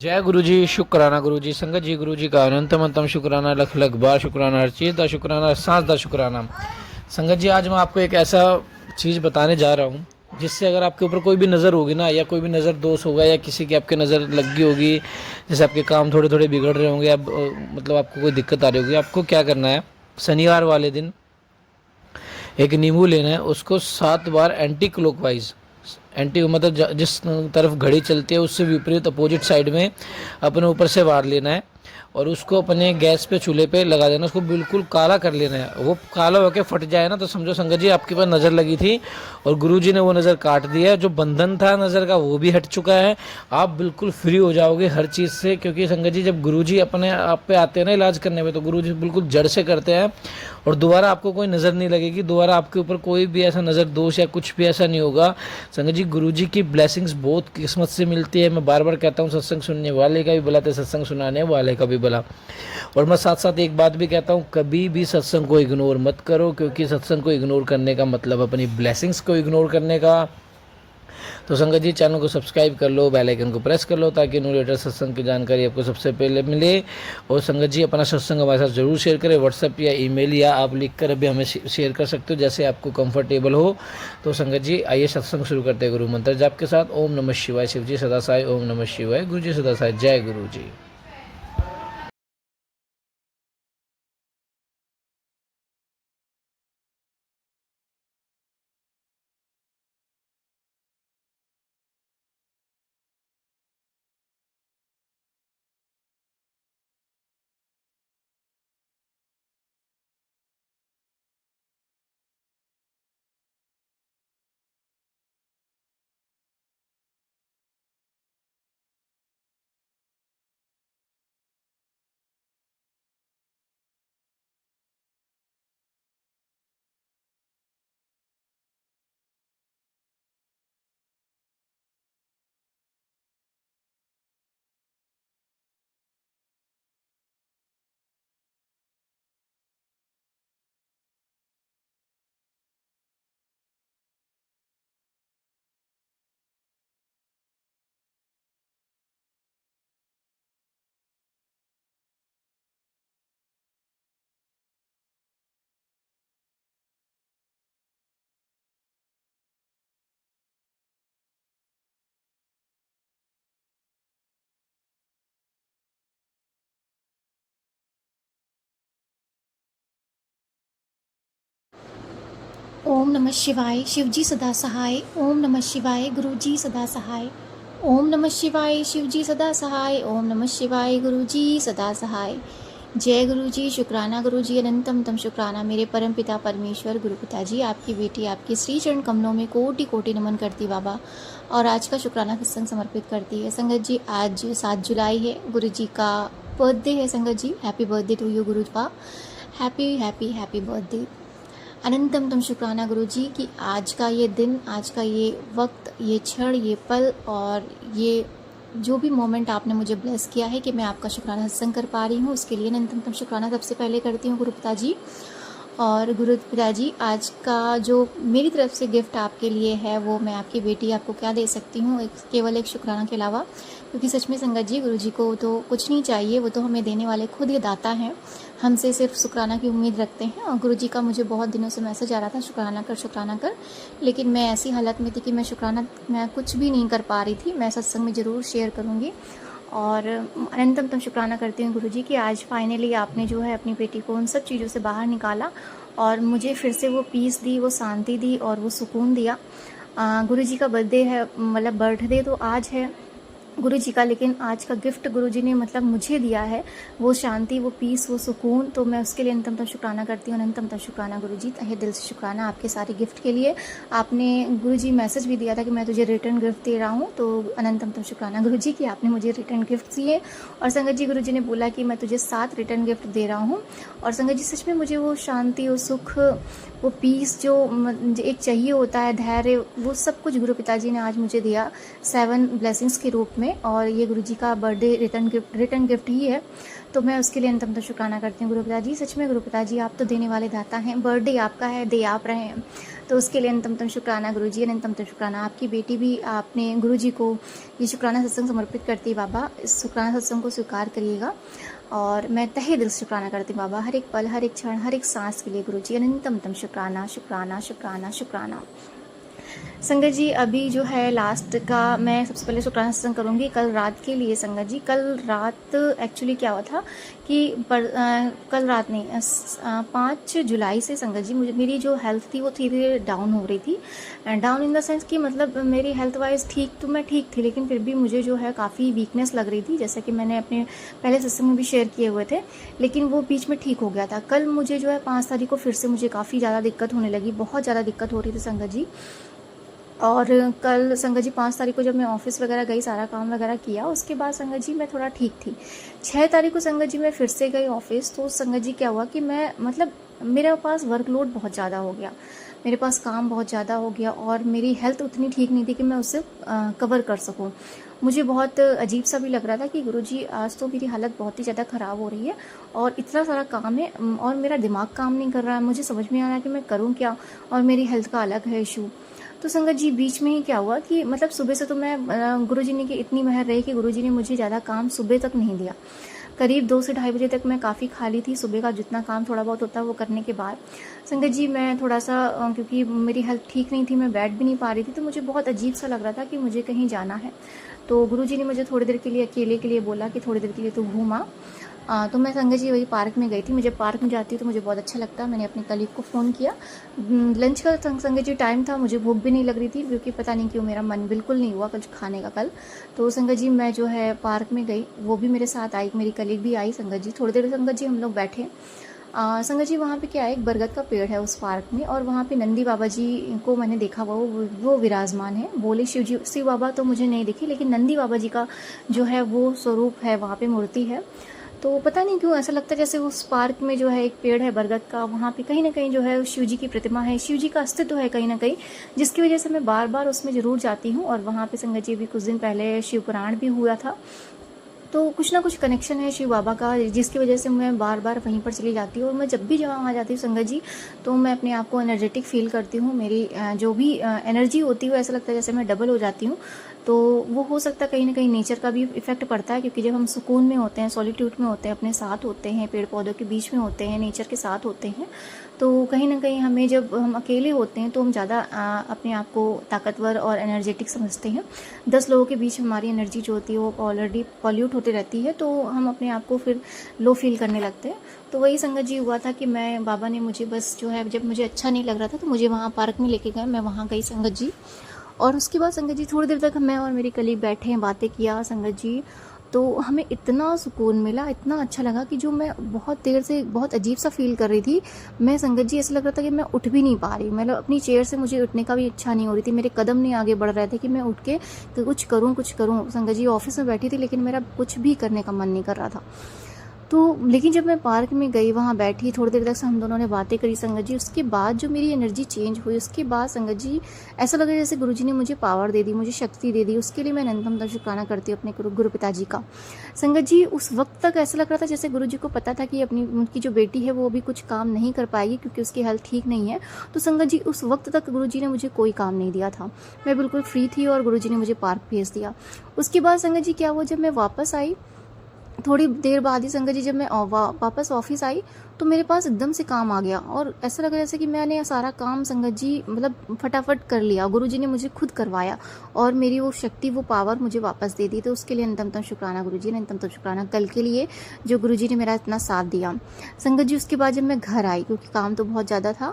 जय गुरु जी, शुक्राना गुरु जी, संगत जी गुरु जी का अनंतम अंतम शुक्राना, लख लख बार शुक्राना, हर चीज़ का शुक्राना, हर सांस का शुक्राना। संगत जी, आज मैं आपको एक ऐसा चीज़ बताने जा रहा हूँ जिससे अगर आपके ऊपर कोई भी नज़र होगी ना, या कोई भी नज़र दोष होगा, या किसी की आपके नज़र लग गई होगी, जैसे आपके काम थोड़े थोड़े बिगड़ रहे होंगे, अब मतलब आपको कोई दिक्कत आ रही होगी, आपको क्या करना है। शनिवार वाले दिन एक नींबू लेना है, उसको 7 बार एंटी क्लॉकवाइज, एंटी मतलब जिस तरफ घड़ी चलती है उससे विपरीत अपोजिट साइड में अपने ऊपर से वार लेना है, और उसको अपने गैस पे चूल्हे पे लगा देना। उसको बिल्कुल काला कर लेना है। वो काला होकर फट जाए ना तो समझो संगत जी आपके पास नज़र लगी थी और गुरुजी ने वो नज़र काट दिया है। जो बंधन था नज़र का वो भी हट चुका है। आप बिल्कुल फ्री हो जाओगे हर चीज़ से, क्योंकि संगत जी जब गुरुजी अपने आप पे आते हैं ना इलाज करने में, तो गुरुजी बिल्कुल जड़ से करते हैं और दोबारा आपको कोई नज़र नहीं लगेगी। दोबारा आपके ऊपर कोई भी ऐसा नज़र दोष या कुछ भी ऐसा नहीं होगा। संगत जी गुरुजी की ब्लेसिंग्स बहुत किस्मत से मिलती है। मैं बार बार कहता हूँ, सत्संग सुनने वाले का भी भला तो सत्संग सुनाने वाले का भी भला। और मैं साथ साथ एक बात भी कहता हूँ, कभी भी सत्संग को इग्नोर मत करो, क्योंकि सत्संग को इग्नोर करने का मतलब अपनी ब्लेसिंग्स को इग्नोर करने का। तो संगत जी चैनल को सब्सक्राइब कर लो, बेल आइकन को प्रेस कर लो, ताकि न्यू लेटेस्ट सत्संग की जानकारी आपको सबसे पहले मिले। और संगत जी अपना सत्संग हमारे साथ जरूर शेयर करें, व्हाट्सएप या ईमेल, या आप लिख कर अभी हमें शेयर कर सकते हो, जैसे आपको कंफर्टेबल हो। तो संगत जी आइए सत्संग शुरू करते हैं गुरु मंत्र जाप के साथ। ओम नमः शिवाय, शिव जी सदा साई। ओम नमः शिवाय, गुरु जी सदा साई। जय गुरु जी। ओम नमः शिवाय, शिवजी सदा सहाय। ओम नमः शिवाय, गुरुजी सदा सहाय। ओम नमः शिवाय, शिवजी सदा सहाय। ओम नमः शिवाय, गुरुजी सदा सहाय। जय गुरुजी, शुक्राना गुरुजी, अनंतम तम शुक्राना। मेरे परम पिता परमेश्वर गुरु पिताजी, आपकी बेटी आपके श्री चरण कमलों में कोटि कोटि नमन करती बाबा, और आज का शुक्राना सत्संग समर्पित करती है। संगत जी आज 7 जुलाई है, गुरु जी का बर्थडे है। संगत जी हैप्पी बर्थडे टू यू गुरु का, हैप्पी हैप्पी हैप्पी बर्थडे। अनंतम तम शुक्राना गुरु जी कि आज का ये दिन, आज का ये वक्त, ये क्षण, ये पल और ये जो भी मोमेंट आपने मुझे ब्लेस किया है कि मैं आपका शुक्राना सत्संग कर पा रही हूँ, उसके लिए अनंतम तम शुक्राना सबसे पहले करती हूँ गुरु पिताजी। और गुरु पिताजी आज का जो मेरी तरफ से गिफ्ट आपके लिए है वो मैं आपकी बेटी आपको क्या दे सकती हूँ, केवल एक शुक्राना के अलावा। क्योंकि सच में संगत जी गुरु जी को तो कुछ नहीं चाहिए, वो तो हमें देने वाले खुद ये दाता हैं। हमसे सिर्फ शुक्राना की उम्मीद रखते हैं। और गुरु जी का मुझे बहुत दिनों से मैसेज आ रहा था शुक्राना कर, लेकिन मैं ऐसी हालत में थी कि मैं कुछ भी नहीं कर पा रही थी। मैं सत्संग में ज़रूर शेयर करूँगी। और अनंतम तम शुक्राना करती हूँ गुरुजी कि आज फाइनली आपने जो है अपनी बेटी को उन सब चीज़ों से बाहर निकाला और मुझे फिर से वो पीस दी, वो शांति दी और वो सुकून दिया। गुरुजी का बर्थडे है, मतलब बर्थडे तो आज है गुरु जी का, लेकिन आज का गिफ्ट गुरु जी ने मतलब मुझे दिया है, वो शांति, वो पीस, वो सुकून। तो मैं उसके लिए अनंतम शुक्राना करती हूँ। अनंतम शुक्राना गुरु जी, तहे दिल से शुक्राना आपके सारे गिफ्ट के लिए। आपने गुरु जी मैसेज भी दिया था कि मैं तुझे रिटर्न गिफ्ट दे रहा हूँ, तो अनंतम शुक्राना गुरु जी कि आपने मुझे रिटर्न गिफ्ट दिए। और संगत जी गुरु जी ने बोला कि मैं तुझे 7 रिटर्न गिफ्ट दे रहा हूँ। और संगत जी सच में मुझे वो शांति, वो सुख, वो पीस जो एक चाहिए होता है, धैर्य, वो सब कुछ गुरु पिताजी ने आज मुझे दिया 7 ब्लेसिंग्स के रूप में। में, और ये गुरुजी का बर्थडे रिटर्न गिफ्ट ही है, तो मैं उसके लिए अनंतम शुक्राना करती हूँ। गुरु पिताजी, सच में गुरु पिताजी आप तो देने वाले दाता हैं, बर्थडे आपका है, दे आप रहे हैं, तो उसके लिए अनंतम शुक्राना गुरुजी, अनंतम शुक्राना। आपकी बेटी भी आपने गुरुजी को ये शुक्राना सत्संग समर्पित करती है बाबा, इस शुक्राना सत्संग को स्वीकार करिएगा, और मैं तहे दिल से शुक्राना करती हूँ बाबा, हर एक पल, हर एक क्षण, हर एक सांस के लिए गुरुजी अनंतम शुक्राना शुक्राना शुक्राना शुक्राना। संगत जी, अभी जो है लास्ट का मैं सबसे पहले शुक्राना सत्संग करूँगी कल रात के लिए। संगत जी, कल रात एक्चुअली क्या हुआ था कि कल रात नहीं 5 जुलाई से संगत जी मेरी जो हेल्थ थी वो धीरे धीरे डाउन हो रही थी। डाउन इन द सेंस कि मतलब मेरी हेल्थ वाइज मैं ठीक थी, लेकिन फिर भी मुझे जो है काफ़ी वीकनेस लग रही थी, जैसा कि मैंने अपने पहले सत्संग में भी शेयर किए हुए थे, लेकिन वो बीच में ठीक हो गया था। कल मुझे जो है 5 तारीख को फिर से मुझे काफ़ी ज़्यादा दिक्कत होने लगी, बहुत ज़्यादा दिक्कत हो रही थी संगत जी। और कल संगत जी 5 तारीख को जब मैं ऑफिस वगैरह गई, सारा काम वगैरह किया, उसके बाद संगत जी मैं थोड़ा ठीक थी। 6 तारीख को संगत जी मैं फिर से गई ऑफिस, तो संगत जी क्या हुआ कि मैं मतलब मेरे पास वर्कलोड बहुत ज़्यादा हो गया, मेरे पास काम बहुत ज़्यादा हो गया, और मेरी हेल्थ उतनी ठीक नहीं थी कि मैं उससे कवर कर सकूं। मुझे बहुत अजीब सा भी लग रहा था कि गुरुजी आज तो मेरी हालत बहुत ही ज़्यादा ख़राब हो रही है, और इतना सारा काम है, और मेरा दिमाग काम नहीं कर रहा है, मुझे समझ में आ रहा है कि मैं करूँ क्या, और मेरी हेल्थ का अलग है इशू। तो संगत जी बीच में ही क्या हुआ कि मतलब सुबह से तो मैं गुरुजी ने की इतनी मेहर रही कि गुरुजी ने मुझे ज़्यादा काम सुबह तक नहीं दिया। करीब 2 से ढाई बजे तक मैं काफ़ी खाली थी, सुबह का जितना काम थोड़ा बहुत होता है वो करने के बाद संगत जी मैं थोड़ा सा क्योंकि मेरी हेल्थ ठीक नहीं थी, मैं बैठ भी नहीं पा रही थी, तो मुझे बहुत अजीब सा लग रहा था कि मुझे कहीं जाना है। तो गुरुजी ने मुझे थोड़ी देर के लिए अकेले के लिए बोला कि थोड़ी देर के लिए तू घूमा। तो मैं संगत जी वही पार्क में गई थी। मुझे पार्क में जाती हूँ तो मुझे बहुत अच्छा लगता है। मैंने अपने कलीग को फ़ोन किया, लंच का संगत जी टाइम था, मुझे भूख भी नहीं लग रही थी, क्योंकि पता नहीं क्यों मेरा मन बिल्कुल नहीं हुआ कुछ खाने का कल। तो संगत जी मैं जो है पार्क में गई, वो भी मेरे साथ आई, मेरी कलीग भी आई संगत जी। थोड़ी देर संगत जी हम लोग बैठे। संगत जी वहाँ पे क्या है, एक बरगद का पेड़ है उस पार्क में, और वहाँ पे नंदी बाबा जी को मैंने देखा, वो विराजमान है। बोले शिव बाबा तो मुझे नहीं दिखे, लेकिन नंदी बाबा जी का जो है वो स्वरूप है, वहाँ पे मूर्ति है। तो पता नहीं क्यों ऐसा लगता है जैसे उस पार्क में जो है एक पेड़ है बरगद का, वहाँ पे कहीं ना कहीं जो है शिव जी की प्रतिमा है, शिव जी का अस्तित्व है कहीं ना कहीं, जिसकी वजह से मैं बार बार उसमें ज़रूर जाती हूँ। और वहाँ पे संगत जी भी कुछ दिन पहले शिव पुराण भी हुआ था, तो कुछ ना कुछ कनेक्शन है शिव बाबा का, जिसकी वजह से मैं बार बार वहीं पर चली जाती हूँ। और मैं जब भी वहाँ जाती हूँ संगत जी, तो मैं अपने आप को एनर्जेटिक फील करती हूँ। मेरी जो भी एनर्जी होती है ऐसा लगता है जैसे मैं डबल हो जाती हूँ। तो वो हो सकता है कहीं ना कहीं नेचर का भी इफेक्ट पड़ता है, क्योंकि जब हम सुकून में होते हैं, सॉलिट्यूड में होते हैं, अपने साथ होते हैं, पेड़ पौधों के बीच में होते हैं, नेचर के साथ होते हैं, तो कहीं ना कहीं हमें जब हम अकेले होते हैं तो हम ज़्यादा अपने आप को ताकतवर और एनर्जेटिक समझते हैं। 10 लोगों के बीच हमारी एनर्जी जो होती है वो ऑलरेडी पॉल्यूट होती रहती है, तो हम अपने आप को फिर लो फील करने लगते हैं। तो वही संगत जी हुआ था कि मैं बाबा ने मुझे बस जो है, जब मुझे अच्छा नहीं लग रहा था तो मुझे वहाँ पार्क में लेके गए, मैं वहाँ गई संगत जी। और उसके बाद संगत जी थोड़ी देर तक मैं और मेरी कलीग बैठे हैं, बातें किया संगत जी, तो हमें इतना सुकून मिला, इतना अच्छा लगा कि जो मैं बहुत देर से बहुत अजीब सा फील कर रही थी, मैं संगत जी ऐसा लग रहा था कि मैं उठ भी नहीं पा रही, मतलब अपनी चेयर से मुझे उठने का भी इच्छा नहीं हो रही थी, मेरे कदम नहीं आगे बढ़ रहे थे कि मैं उठ के कुछ करूँ। संगत जी ऑफिस में बैठी थी, लेकिन मेरा कुछ भी करने का मन नहीं कर रहा था। तो लेकिन जब मैं पार्क में गई, वहाँ बैठी थोड़ी देर तक हम दोनों ने बातें करी संगत जी, उसके बाद जो मेरी एनर्जी चेंज हुई, उसके बाद संगत जी ऐसा लगा जैसे गुरुजी ने मुझे पावर दे दी, मुझे शक्ति दे दी। उसके लिए मैं अनंतम शुक्राना करती हूँ अपने गुरु पिताजी का। संगत जी उस वक्त तक ऐसा लग रहा था जैसे गुरुजी को पता था कि उनकी जो बेटी है वो अभी कुछ काम नहीं कर पाएगी, क्योंकि उसकी हेल्थ ठीक नहीं है। तो संगत जी उस वक्त तक गुरुजी ने मुझे कोई काम नहीं दिया था, मैं बिल्कुल फ्री थी, और गुरुजी ने मुझे पार्क भेज दिया। उसके बाद संगत जी क्या हुआ, जब मैं वापस आई थोड़ी देर बाद ही संगत जी, जब मैं वापस ऑफिस आई तो मेरे पास एकदम से काम आ गया, और ऐसा लगा जैसे कि मैंने सारा काम संगत जी मतलब फटाफट कर लिया, गुरुजी ने मुझे खुद करवाया, और मेरी वो शक्ति, वो पावर मुझे वापस दे दी। तो उसके लिए अनंतम शुक्राना गुरुजी ने, अनंतम शुक्राना कल के लिए जो गुरुजी ने मेरा इतना साथ दिया। संगत जी उसके बाद जब मैं घर आई, क्योंकि काम तो बहुत ज़्यादा था,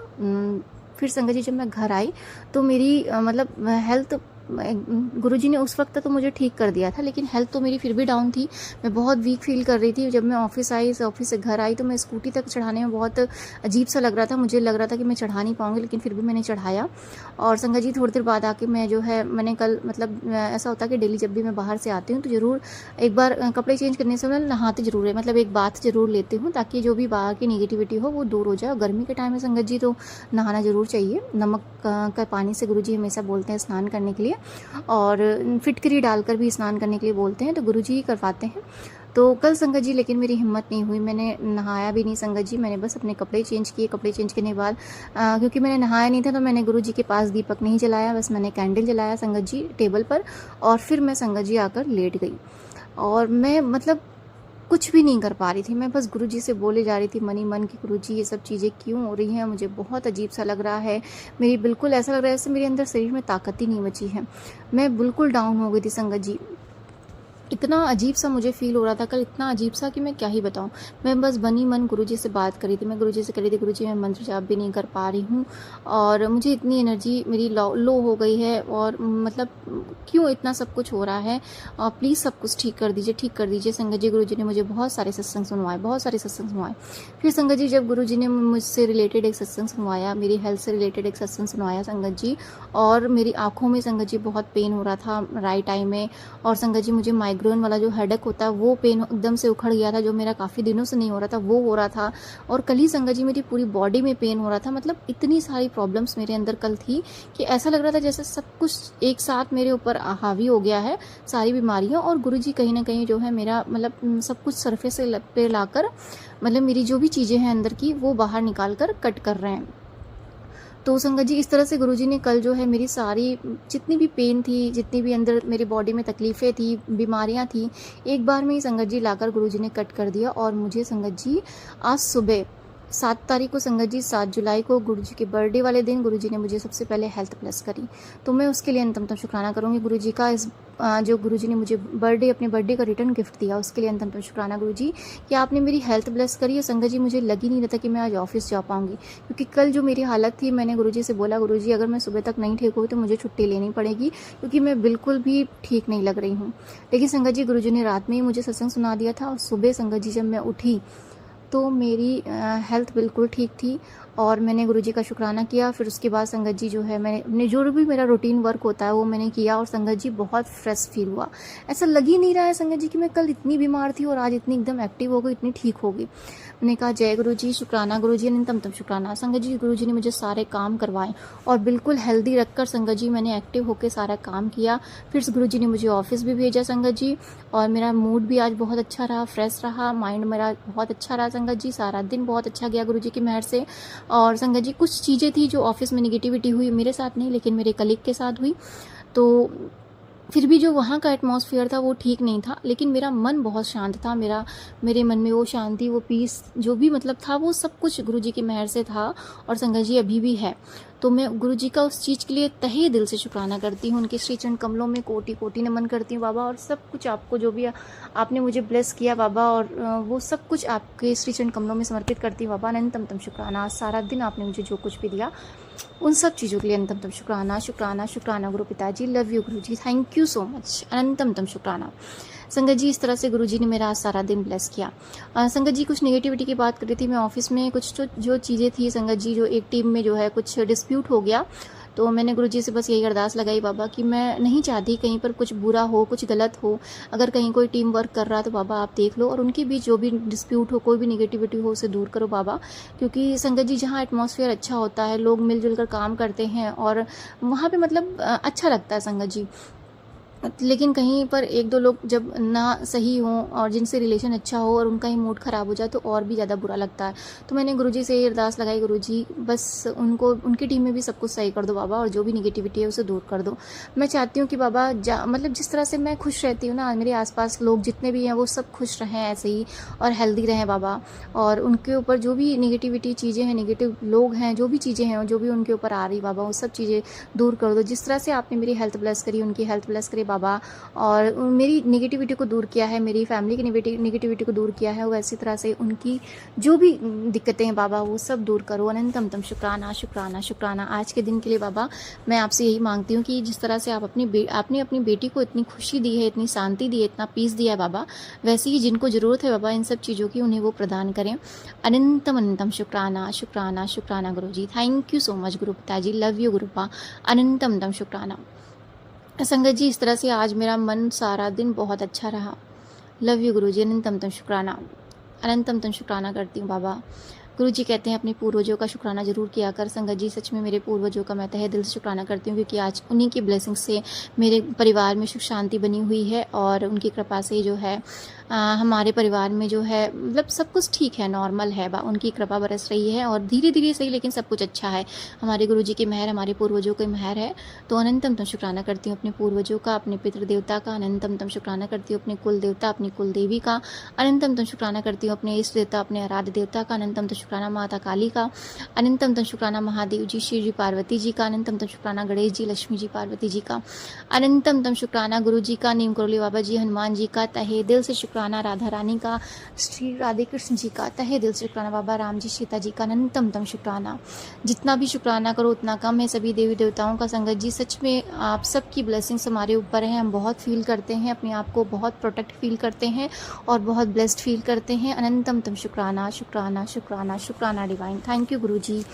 फिर संगत जी जब मैं घर आई तो मेरी मतलब हेल्थ, गुरुजी ने उस वक्त तो मुझे ठीक कर दिया था, लेकिन हेल्थ तो मेरी फिर भी डाउन थी, मैं बहुत वीक फील कर रही थी। जब मैं ऑफिस से घर आई तो मैं स्कूटी तक चढ़ाने में बहुत अजीब सा लग रहा था, मुझे लग रहा था कि मैं चढ़ा नहीं पाऊंगी, लेकिन फिर भी मैंने चढ़ाया। और संगत जी थोड़ी देर बाद आके मैं जो है, मैंने कल मतलब ऐसा होता है कि डेली जब भी मैं बाहर से आती हूँ तो ज़रूर एक बार कपड़े चेंज करने से मैं नहाती ज़रूर है, मतलब एक बाथ ज़रूर लेती हूँ, ताकि जो भी बाहर की नेगेटिविटी हो वो दूर हो जाए। और गर्मी के टाइम में संगत जी तो नहाना ज़रूर चाहिए, नमक का पानी से गुरुजी हमेशा बोलते हैं स्नान करने के लिए। लिए, और फिटकरी डालकर भी स्नान करने के लिए बोलते हैं, तो गुरुजी ही करवाते हैं। तो कल संगत जी लेकिन मेरी हिम्मत नहीं हुई, मैंने नहाया भी नहीं संगत जी, मैंने बस अपने कपड़े चेंज किए। कपड़े चेंज करने के बाद क्योंकि मैंने नहाया नहीं था तो मैंने गुरुजी के पास दीपक नहीं जलाया, बस मैंने कैंडल जलाया संगत जी टेबल पर, और फिर मैं संगत जी आकर लेट गई। और मैं मतलब कुछ भी नहीं कर पा रही थी, मैं बस गुरुजी से बोले जा रही थी मन ही मन कि गुरुजी ये सब चीज़ें क्यों हो रही हैं, मुझे बहुत अजीब सा लग रहा है, मेरी बिल्कुल ऐसा लग रहा है जैसे मेरे अंदर शरीर में ताकत ही नहीं बची है, मैं बिल्कुल डाउन हो गई थी संगत जी। इतना अजीब सा मुझे फ़ील हो रहा था कल, इतना अजीब सा कि मैं क्या ही बताऊँ। मैं बस बनी मन गुरुजी से बात करी थी, मैं गुरुजी से कह रही थी गुरुजी मैं मंत्र जाप भी नहीं कर पा रही हूँ, और मुझे इतनी एनर्जी मेरी लो हो गई है, और मतलब क्यों इतना सब कुछ हो रहा है, और प्लीज़ सब कुछ ठीक कर दीजिए संगत जी। गुरुजी ने मुझे बहुत सारे सत्संग सुनवाए। फिर संगत जी जब गुरुजी ने मुझसे रिलेटेड एक सत्संग सुनवाया, मेरी हेल्थ से रिलेटेड एक सत्संग सुनवाया संगत जी, और मेरी आँखों में संगत जी बहुत पेन हो रहा था राइट आई में, और संगत जी मुझे माइग्रेन वाला जो हेडेक होता है वो पेन एकदम से उखड़ गया था, जो मेरा काफ़ी दिनों से नहीं हो रहा था वो हो रहा था। और कल ही संगत जी मेरी पूरी बॉडी में पेन हो रहा था, मतलब इतनी सारी प्रॉब्लम्स मेरे अंदर कल थी कि ऐसा लग रहा था जैसे सब कुछ एक साथ मेरे ऊपर हावी हो गया है, सारी बीमारियां, और गुरुजी कहीं ना कहीं जो है मेरा मतलब सब कुछ सरफेस पे लाकर मतलब मेरी जो भी चीज़ें हैं अंदर की वो बाहर निकाल कर कट कर रहे हैं। तो संगत जी इस तरह से गुरुजी ने कल जो है मेरी सारी जितनी भी पेन थी, जितनी भी अंदर मेरी बॉडी में तकलीफ़ें थी, बीमारियां थी, एक बार में ही संगत जी लाकर गुरुजी ने कट कर दिया। और मुझे संगत जी आज सुबह 7 तारीख को संगत जी 7 जुलाई को गुरुजी के बर्थडे वाले दिन गुरुजी ने मुझे सबसे पहले हेल्थ प्लस करी, तो मैं उसके लिए अंतमतम शुक्राना करूँगी गुरुजी का। इस जो गुरुजी ने मुझे अपने बर्थडे का रिटर्न गिफ्ट दिया उसके लिए अंतमतम शुक्राना गुरुजी कि आपने मेरी हेल्थ ब्लेस करी। और संगत जी मुझे लग ही नहीं रहा था कि मैं आज ऑफिस जा पाऊंगी, क्योंकि कल जो मेरी हालत थी मैंने गुरुजी से बोला गुरुजी अगर मैं सुबह तक नहीं ठीक हुई तो मुझे छुट्टी लेनी पड़ेगी, क्योंकि मैं बिल्कुल भी ठीक नहीं लग रही हूँ। लेकिन संगत जी गुरुजी ने रात में ही मुझे सत्संग सुना दिया था, और सुबह संगत जी जब मैं उठी तो मेरी हेल्थ बिल्कुल ठीक थी, और मैंने गुरुजी का शुक्राना किया। फिर उसके बाद संगत जी जो है मैंने जो भी मेरा रूटीन वर्क होता है वो मैंने किया, और संगत जी बहुत फ्रेश फील हुआ। ऐसा लग ही नहीं रहा है संगत जी कि मैं कल इतनी बीमार थी और आज इतनी एकदम एक्टिव हो गई, इतनी ठीक हो गई। मैंने कहा जय गुरुजी, शुक्राना गुरुजी, अनंतम शुक्राना संगत जी। गुरुजी ने मुझे सारे काम करवाए और बिल्कुल हेल्दी रखकर संगत जी मैंने एक्टिव होकर सारा काम किया। फिर गुरुजी ने मुझे ऑफिस भी भेजा संगत जी, और मेरा मूड भी आज बहुत अच्छा रहा, फ्रेश रहा, माइंड मेरा बहुत अच्छा रहा संगत जी। सारा दिन बहुत अच्छा गया गुरुजी की मेहर से। और संगत जी कुछ चीज़ें थी जो ऑफिस में निगेटिविटी हुई, मेरे साथ नहीं लेकिन मेरे कलीग के साथ हुई, तो फिर भी जो वहाँ का एटमॉस्फेयर था वो ठीक नहीं था, लेकिन मेरा मन बहुत शांत था। मेरे मन में वो शांति, वो पीस जो भी मतलब था वो सब कुछ गुरुजी की मेहर से था, और संगत जी अभी भी है। तो मैं गुरुजी का उस चीज़ के लिए तहे दिल से शुक्राना करती हूँ, उनके श्री चरण कमलों में कोटि कोटि नमन करती हूँ बाबा। और सब कुछ आपको जो भी आपने मुझे ब्लेस किया बाबा, और वो सब कुछ आपके श्री चरण कमलों में समर्पित करती हूँ बाबा। अनंतम शुक्राना, सारा दिन आपने मुझे जो कुछ भी दिया उन सब चीज़ों के लिए अनंतम शुक्राना, शुक्राना, शुक्राना गुरु पिताजी, love you Guruji, thank you so much, अनंतम शुक्राना। संगत जी इस तरह से गुरुजी ने मेरा आज सारा दिन ब्लेस किया। संगत जी कुछ नेगेटिविटी की बात कर रही थी मैं ऑफिस में, कुछ जो चीज़ें थी संगत जी, जो एक टीम में जो है कुछ डिस्प्यूट हो गया, तो मैंने गुरुजी से बस यही अरदास लगाई बाबा कि मैं नहीं चाहती कहीं पर कुछ बुरा हो, कुछ गलत हो। अगर कहीं कोई टीम वर्क कर रहा है तो बाबा आप देख लो, और उनके बीच जो भी डिस्प्यूट हो, कोई भी नेगेटिविटी हो, उसे दूर करो बाबा। क्योंकि संगत जी जहाँ एटमॉस्फेयर अच्छा होता है, लोग मिलजुल कर काम करते हैं, और वहाँ पे मतलब अच्छा लगता है संगत जी। लेकिन कहीं पर एक दो लोग जब ना सही हों और जिनसे रिलेशन अच्छा हो और उनका ही मूड ख़राब हो जाए तो और भी ज़्यादा बुरा लगता है। तो मैंने गुरुजी से ये अरदास लगाई, गुरुजी बस उनको, उनकी टीम में भी सब कुछ सही कर दो बाबा, और जो भी निगेटिविटी है उसे दूर कर दो। मैं चाहती हूँ कि बाबा मतलब जिस तरह से मैं खुश रहती हूँ ना, मेरे आसपास लोग जितने भी हैं वो सब खुश रहें ऐसे ही, और हेल्दी रहें बाबा। और उनके ऊपर जो भी निगेटिविटी चीज़ें हैं, निगेटिव लोग हैं, जो भी चीज़ें हैं, जो भी उनके ऊपर आ रही बाबा, वो सब चीज़ें दूर कर दो। जिस तरह से आपने मेरी हेल्थ ब्लेस करी, उनकी हेल्थ ब्लेस करी बाबा, और मेरी नेगेटिविटी को दूर किया है, मेरी फैमिली की नेगेटिविटी को दूर किया है, वैसी तरह से उनकी जो भी दिक्कतें हैं बाबा वो सब दूर करो। अनंतम शुक्राना, शुक्राना, शुक्राना। आज के दिन के लिए बाबा मैं आपसे यही मांगती हूँ कि जिस तरह से आपने अपनी बेटी को इतनी खुशी दी है, इतनी शांति दी है, इतना पीस दिया है बाबा, वैसे ही जिनको ज़रूरत है बाबा इन सब चीज़ों की, उन्हें वो प्रदान करें। अनंतम शुक्राना, शुक्राना, शुक्राना गुरुजी, थैंक यू सो मच गुरु पिताजी, लव यू गुरुपा, अनंतम शुक्राना। संगत जी इस तरह से आज मेरा मन सारा दिन बहुत अच्छा रहा। लव यू गुरुजी, अनंतम शुक्राना, अनंतम शुक्राना करती हूँ बाबा। गुरुजी कहते हैं अपने पूर्वजों का शुक्राना ज़रूर किया कर। संगत जी सच में मेरे पूर्वजों का मैं तहे दिल से शुक्राना करती हूँ, क्योंकि आज उन्हीं की ब्लेसिंग से मेरे परिवार में सुख शांति बनी हुई है और उनकी कृपा से जो है हमारे परिवार में जो है मतलब सब कुछ ठीक है, नॉर्मल है। उनकी कृपा बरस रही है और धीरे धीरे सही लेकिन सब कुछ अच्छा है। हमारे गुरुजी की मेहर, हमारे पूर्वजों की मेहर है। तो अनंतम शुक्राना करती हूँ अपने पूर्वजों का, अपने पितृ देवता का। अनंतम शुक्राना करती हूँ अपने कुल देवता, अपनी कुल देवी का। अनंतम शुक्राना करती हूँ अपने इष्ट देवता, अपने आराध्य देवता का। अनंतम शुक्राना माता काली का। अनंतम शुक्राना महादेव जी, शिव जी, पार्वती जी का। अनंतम शुक्राना गणेश जी, लक्ष्मी जी, पार्वती जी का। अनंतम शुक्राना गुरु जी का, नीम करोली बाबा जी, हनुमान जी का। तहे दिल से शुक्राना राधा रानी का, श्री राधे कृष्ण जी का। तहे दिल से शुक्राना बाबा राम जी, सीता जी का। अनंतम शुक्राना। जितना भी शुक्राना करो उतना कम है सभी देवी देवताओं का। संगत जी सच में आप सबकी ब्लेसिंग्स हमारे ऊपर है। हम बहुत फील करते हैं अपने आप को, बहुत प्रोटेक्ट फील करते हैं और बहुत ब्लेस्ड फील करते हैं। अनंतम शुक्राना शुक्राना शुक्राना शुक्राना डिवाइन। थैंक यू गुरु जी।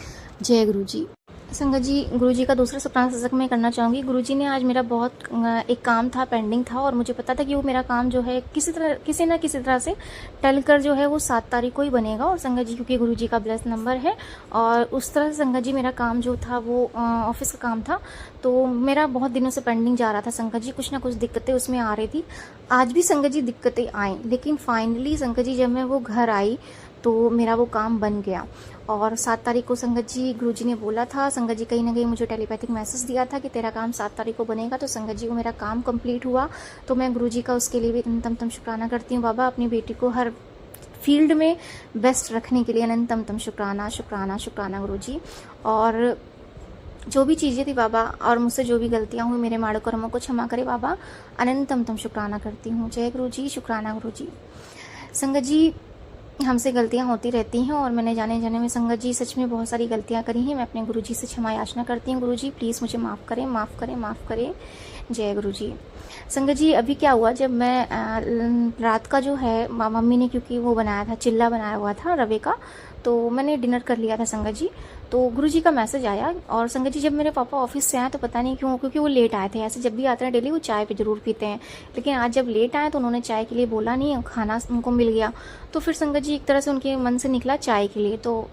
जय गुरु जी। संगत जी, गुरुजी का दूसरा शुक्राना सत्संग मैं करना चाहूँगी। गुरुजी ने आज मेरा बहुत एक काम था, पेंडिंग था, और मुझे पता था कि वो मेरा काम जो है किसी ना किसी तरह से टल कर जो है वो 7 तारीख को ही बनेगा। और संगत जी क्योंकि गुरुजी का ब्लेस नंबर है और उस तरह से संगत जी मेरा काम जो था वो ऑफिस का काम था, तो मेरा बहुत दिनों से पेंडिंग जा रहा था। संगत जी कुछ ना कुछ दिक्कतें उसमें आ रही थी। आज भी संगत जी दिक्कतें आई, लेकिन फाइनली संगत जी जब मैं वो घर आई तो मेरा वो काम बन गया। और 7 तारीख को संगत जी गुरुजी ने बोला था, संगत जी कहीं ना कहीं मुझे टेलीपैथिक मैसेज दिया था कि तेरा काम 7 तारीख को बनेगा। तो संगत जी को मेरा काम कंप्लीट हुआ, तो मैं गुरुजी का उसके लिए भी अनंतम शुक्राना करती हूँ। बाबा अपनी बेटी को हर फील्ड में बेस्ट रखने के लिए अनंतम शुक्राना शुक्राना शुक्राना गुरुजी। और जो भी चीज़ें थी बाबा और मुझसे जो भी गलतियाँ हुई मेरे माड़ो कर्मों को क्षमा करे बाबा। अनंतम शुक्राना करती हूँ। जय गुरुजी, शुक्राना गुरुजी। संगत जी हमसे गलतियां होती रहती हैं और मैंने जाने में संगत जी सच में बहुत सारी गलतियां करी हैं। मैं अपने गुरुजी से क्षमा याचना करती हूँ। गुरुजी प्लीज़ मुझे माफ़ करें, माफ़ करें, माफ़ करें। जय गुरुजी। संगत जी अभी क्या हुआ, जब मैं रात का जो है मम्मी ने क्योंकि वो बनाया था, चिल्ला बनाया हुआ था रवे का, तो मैंने डिनर कर लिया था संगत जी। तो गुरुजी का मैसेज आया और संगत जी जब मेरे पापा ऑफिस से आए तो पता नहीं क्यों, क्योंकि वो लेट आए थे। ऐसे जब भी आते हैं डेली वो चाय पे ज़रूर पीते हैं, लेकिन आज जब लेट आए तो उन्होंने चाय के लिए बोला नहीं, खाना उनको मिल गया। तो फिर संगत जी एक तरह से उनके मन से निकला चाय के लिए। तो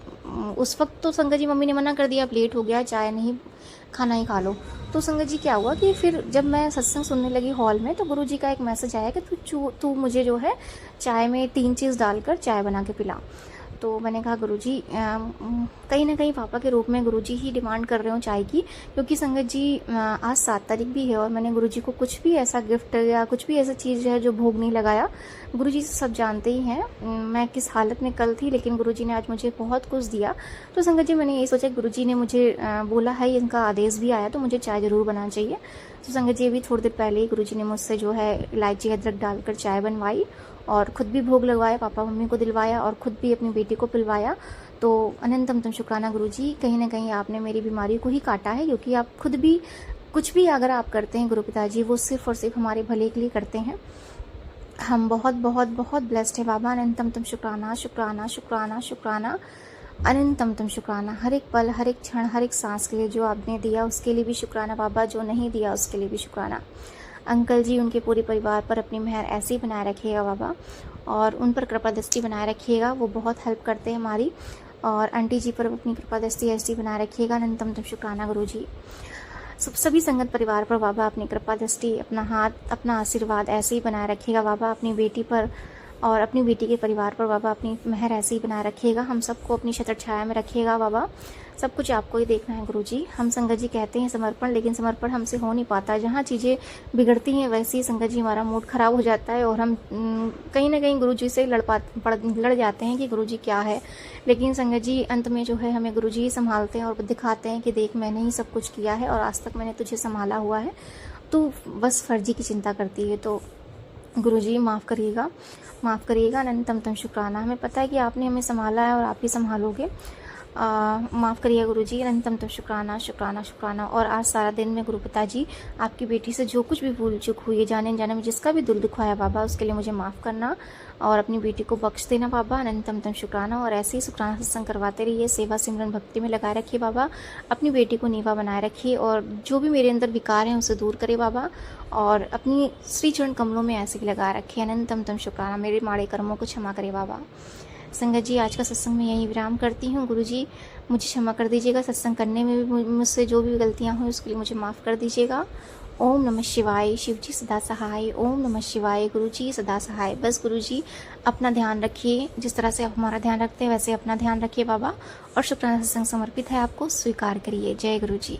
उस वक्त तो संगत जी मम्मी ने मना कर दिया, अब लेट हो गया, चाय नहीं, खाना ही खा लो। तो संगत जी क्या हुआ कि फिर जब मैं सत्संग सुनने लगी हॉल में, तो गुरुजी का एक मैसेज आया कि तू मुझे जो है चाय में 3 चीज़ डालकर चाय बना के पिला। तो मैंने कहा गुरुजी कहीं ना कहीं पापा के रूप में गुरुजी ही डिमांड कर रहे हो चाय की, क्योंकि संगत जी आज 7 तारीख भी है और मैंने गुरुजी को कुछ भी ऐसा गिफ्ट या कुछ भी ऐसा चीज़ है जो भोग नहीं लगाया। गुरुजी सब जानते ही हैं मैं किस हालत में कल थी, लेकिन गुरुजी ने आज मुझे बहुत कुछ दिया। तो संगत जी मैंने यही सोचा, गुरुजी ने मुझे बोला है, इनका आदेश भी आया तो मुझे चाय ज़रूर बनाना चाहिए। तो संगत जी अभी थोड़ी देर पहले ही गुरुजी ने मुझसे जो है इलायची अदरक डालकर चाय बनवाई और ख़ुद भी भोग लगवाया, पापा मम्मी को दिलवाया और ख़ुद भी अपनी बेटी को पिलवाया। तो अनंतम शुक्राना गुरुजी, कहीं ना कहीं आपने मेरी बीमारी को ही काटा है, क्योंकि आप खुद भी कुछ भी अगर आप करते हैं गुरु पिताजी, वो सिर्फ़ और सिर्फ हमारे भले के लिए करते हैं। हम बहुत बहुत बहुत ब्लेस्ड है बाबा। अनंतम शुक्राना शुक्राना शुक्राना शुक्राना अनंतम शुक्राना। हर एक पल, हर एक क्षण, हर एक सांस के लिए जो आपने दिया उसके लिए भी शुक्राना बाबा, जो नहीं दिया उसके लिए भी शुक्राना। अंकल जी उनके पूरे परिवार पर अपनी मेहर ऐसे ही बनाए रखिएगा बाबा, और उन पर कृपा दृष्टि बनाए रखिएगा, वो बहुत हेल्प करते हैं हमारी। और आंटी जी पर अपनी कृपा दृष्टि ऐसी बनाए रखिएगा। अनंतम शुक्राना गुरुजी। सभी संगत परिवार पर बाबा अपनी कृपा दृष्टि, अपना हाथ, अपना आशीर्वाद ऐसे ही बनाए रखिएगा बाबा। अपनी बेटी पर और अपनी बेटी के परिवार पर बाबा अपनी मेहर ऐसे ही बनाए रखिएगा। हम सबको अपनी छत्र छाया में रखिएगा बाबा। सब कुछ आपको ही देखना है गुरुजी। हम संगत जी कहते हैं समर्पण, लेकिन समर्पण हमसे हो नहीं पाता। जहाँ चीज़ें बिगड़ती हैं वैसे ही संगत जी हमारा मूड खराब हो जाता है और हम कहीं ना कहीं गुरुजी से लड़ जाते हैं कि गुरुजी क्या है। लेकिन संगत जी अंत में जो है हमें गुरुजी ही संभालते हैं और दिखाते हैं कि देख मैंने ही सब कुछ किया है और आज तक मैंने तुझे संभाला हुआ है, तो बस फर्जी की चिंता करती है। तो गुरुजी माफ़ करिएगा, माफ़ करिएगा। अनंतम शुक्राना। हमें पता है कि आपने हमें संभाला है और आप ही संभालोगे। माफ़ करिए गुरुजी। अनंतम शुक्राना शुक्राना शुक्राना। और आज सारा दिन में गुरु पिताजी आपकी बेटी से जो कुछ भी भूल चूक हुई है, जाने में जिसका भी दिल दुखाया बाबा, उसके लिए मुझे माफ़ करना और अपनी बेटी को बख्श देना बाबा। अनंतम शुक्राना। और ऐसे ही शुक्राना सत्संग करवाते रहिए, सेवा सिमरन भक्ति में लगाए रखिए बाबा। अपनी बेटी को नीवा बनाए रखिए और जो भी मेरे अंदर विकार हैं उसे दूर करे बाबा, और अपनी श्री चरण कमलों में ऐसे ही लगा रखिए। अनंतम शुक्राना। मेरे माड़े कर्मों को क्षमा करे बाबा। संगत जी, आज का सत्संग मैं यहीं विराम करती हूँ। गुरु जी मुझे क्षमा कर दीजिएगा, सत्संग करने में भी मुझसे जो भी गलतियाँ हुई उसके लिए मुझे माफ़ कर दीजिएगा। ओम नमः शिवाय, शिव जी सदा सहाय। ओम नमः शिवाय, गुरु जी सदा सहाय। बस गुरु जी अपना ध्यान रखिए, जिस तरह से आप हमारा ध्यान रखते हैं वैसे अपना ध्यान रखिए बाबा। और शुक्राना सत्संग समर्पित है आपको, स्वीकार करिए। जय गुरु जी।